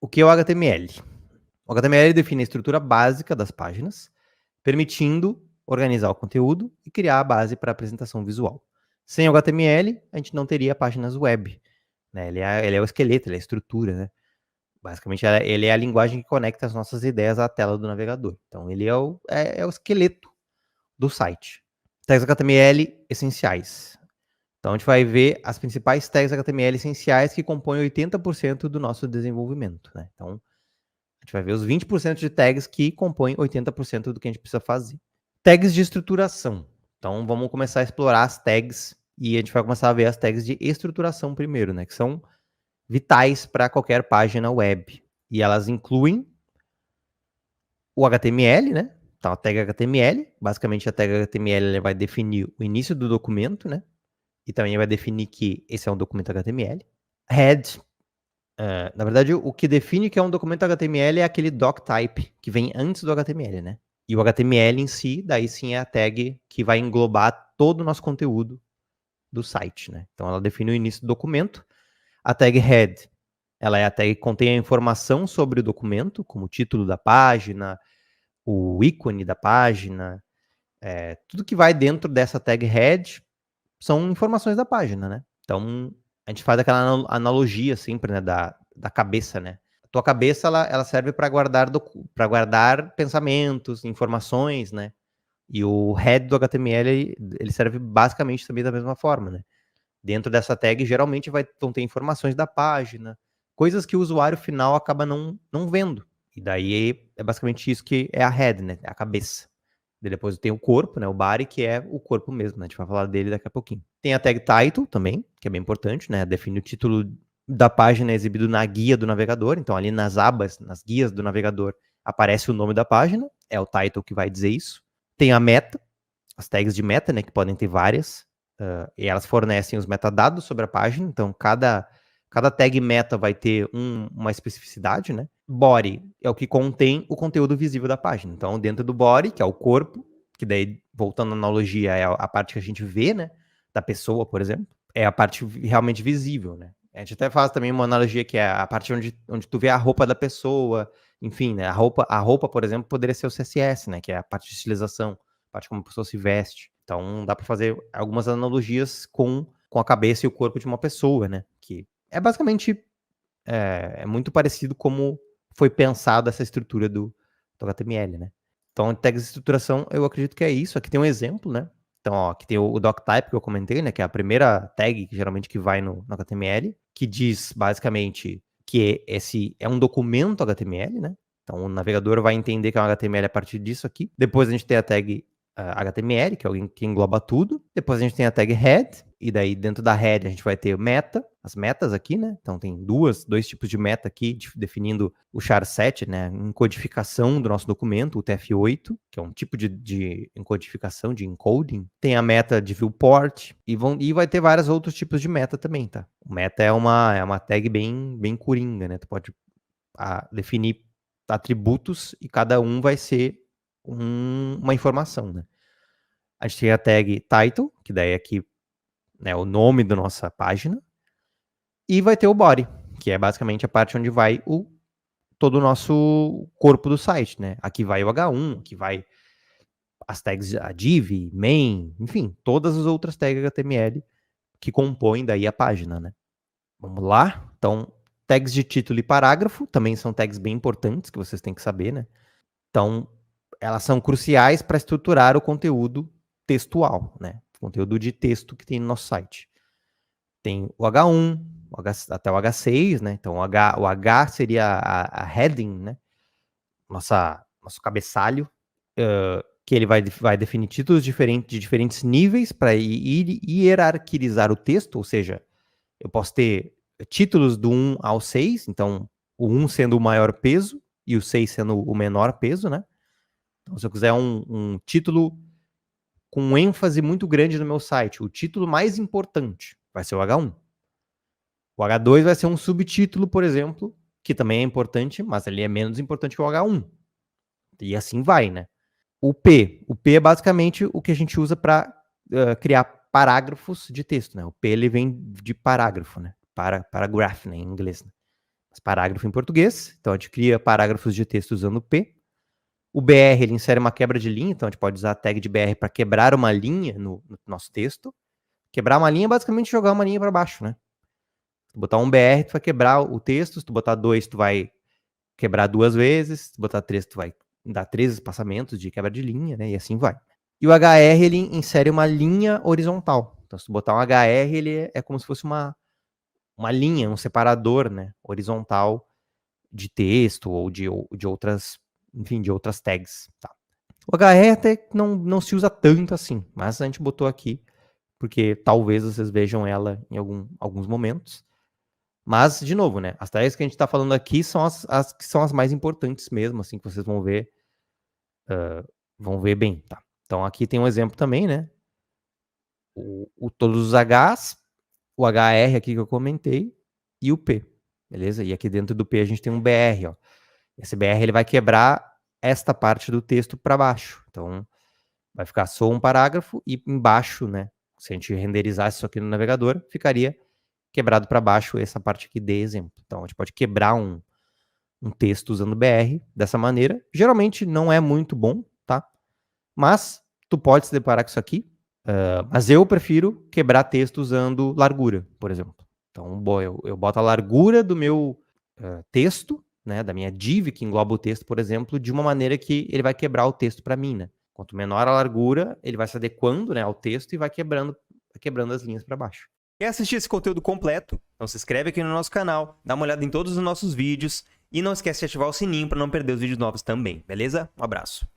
O que é o HTML? O HTML define a estrutura básica das páginas, permitindo organizar o conteúdo e criar a base para a apresentação visual. Sem o HTML, a gente não teria páginas web, né? Ele é o esqueleto, ele é a estrutura, né? Basicamente, ele é a linguagem que conecta as nossas ideias à tela do navegador. Então, ele é o esqueleto do site. Tags HTML essenciais. Então, a gente vai ver as principais tags HTML essenciais que compõem 80% do nosso desenvolvimento, né? Então, a gente vai ver os 20% de tags que compõem 80% do que a gente precisa fazer. Tags de estruturação. Então, vamos começar a explorar as tags e a gente vai começar a ver as tags de estruturação primeiro, né? Que são vitais para qualquer página web. E elas incluem o HTML, né? Então, a tag HTML, basicamente a tag HTML vai definir o início do documento, né? E também vai definir que esse é um documento HTML. Head, na verdade, o que define que é um documento HTML é aquele doctype que vem antes do HTML, né? E o HTML em si, daí sim é a tag que vai englobar todo o nosso conteúdo do site, né? Então, ela define o início do documento. A tag head, ela é a tag que contém a informação sobre o documento, como o título da página, o ícone da página, tudo que vai dentro dessa tag head são informações da página, né? Então, a gente faz aquela analogia sempre, né, da cabeça, né? A tua cabeça, ela serve para guardar pensamentos, informações, né? E o head do HTML, ele serve basicamente também da mesma forma, né? Dentro dessa tag, geralmente vão ter informações da página, coisas que o usuário final acaba não vendo. E daí é basicamente isso que é a head, né? É a cabeça. E depois tem o corpo, né? O body, que é o corpo mesmo, né? A gente vai falar dele daqui a pouquinho. Tem a tag title também, que é bem importante, né? Define o título da página exibido na guia do navegador. Então, ali nas abas, nas guias do navegador, aparece o nome da página. É o title que vai dizer isso. Tem a meta, as tags de meta, né? Que podem ter várias. E elas fornecem os metadados sobre a página. Então, cada tag meta vai ter uma especificidade, né? Body é o que contém o conteúdo visível da página. Então, dentro do body, que é o corpo, que daí, voltando à analogia, é a parte que a gente vê, né? Da pessoa, por exemplo, é a parte realmente visível, né? A gente até faz também uma analogia que é a parte onde tu vê a roupa da pessoa, enfim, né? A roupa, por exemplo, poderia ser o CSS, né? Que é a parte de estilização, a parte como a pessoa se veste. Então, dá para fazer algumas analogias com a cabeça e o corpo de uma pessoa, né? Que é basicamente muito parecido como foi pensada essa estrutura do HTML, né? Então, tags de estruturação, eu acredito que é isso. Aqui tem um exemplo, né? Então, ó, aqui tem o doctype que eu comentei, né? Que é a primeira tag, geralmente, que vai no HTML, que diz, basicamente, que esse é um documento HTML, né? Então, o navegador vai entender que é um HTML a partir disso aqui. Depois a gente tem a tag HTML, que é alguém que engloba tudo. Depois a gente tem a tag head, e daí dentro da head a gente vai ter meta, as metas aqui, né? Então tem dois tipos de meta aqui, definindo o char7, né? Encodificação do nosso documento, o TF8, que é um tipo de encodificação, de encoding. Tem a meta de viewport, e vai ter vários outros tipos de meta também, tá? O meta é uma tag bem coringa, né? Tu pode definir atributos e cada um vai ser uma informação, né? A gente tem a tag title, que daí é aqui, né, o nome da nossa página, e vai ter o body, que é basicamente a parte onde vai todo o nosso corpo do site, né? Aqui vai o H1, aqui vai as tags a div, main, enfim, todas as outras tags HTML que compõem daí a página, né? Vamos lá? Então, tags de título e parágrafo também são tags bem importantes que vocês têm que saber, né? Então, elas são cruciais para estruturar o conteúdo textual, né? O conteúdo de texto que tem no nosso site. Tem o H1, até o H6, né? Então, o H seria a heading, né? Nosso cabeçalho, que ele vai definir títulos de diferentes níveis para hierarquizar o texto, ou seja, eu posso ter títulos do 1 ao 6, então o 1 sendo o maior peso e o 6 sendo o menor peso, né? Então, se eu quiser um título com ênfase muito grande no meu site, o título mais importante vai ser o H1. O H2 vai ser um subtítulo, por exemplo, que também é importante, mas ele é menos importante que o H1. E assim vai, né? O P é basicamente o que a gente usa para criar parágrafos de texto, né? O P ele vem de parágrafo, né? Paragraph, né, em inglês. Né? Mas parágrafo em português, então a gente cria parágrafos de texto usando o P. O BR, ele insere uma quebra de linha, então a gente pode usar a tag de BR para quebrar uma linha no nosso texto. Quebrar uma linha é basicamente jogar uma linha para baixo, né? Se tu botar um BR, tu vai quebrar o texto. Se tu botar 2, tu vai quebrar 2 vezes. Se tu botar 3, tu vai dar 3 espaçamentos de quebra de linha, né? E assim vai. E o HR, ele insere uma linha horizontal. Então, se tu botar um HR, ele é como se fosse uma linha, um separador, né? Horizontal de texto ou de outras, enfim, de outras tags, tá? O HR até não se usa tanto assim, mas a gente botou aqui porque talvez vocês vejam ela em alguns momentos. Mas, de novo, né? As tags que a gente está falando aqui são as que são as mais importantes mesmo, assim, que vocês vão ver bem, tá? Então, aqui tem um exemplo também, né? Todos os Hs, o HR aqui que eu comentei, e o P, beleza? E aqui dentro do P a gente tem um BR, ó. Esse BR, ele vai quebrar esta parte do texto para baixo. Então, vai ficar só um parágrafo e embaixo, né? Se a gente renderizasse isso aqui no navegador, ficaria quebrado para baixo essa parte aqui de exemplo. Então, a gente pode quebrar um texto usando BR dessa maneira. Geralmente não é muito bom, tá? Mas tu pode se deparar com isso aqui. Mas eu prefiro quebrar texto usando largura, por exemplo. Então, eu boto a largura do meu texto, né, da minha div que engloba o texto, por exemplo, de uma maneira que ele vai quebrar o texto para mim, né? Quanto menor a largura, ele vai se adequando, né, ao texto e vai quebrando as linhas para baixo. Quer assistir esse conteúdo completo? Então se inscreve aqui no nosso canal, dá uma olhada em todos os nossos vídeos e não esquece de ativar o sininho para não perder os vídeos novos também, beleza? Um abraço.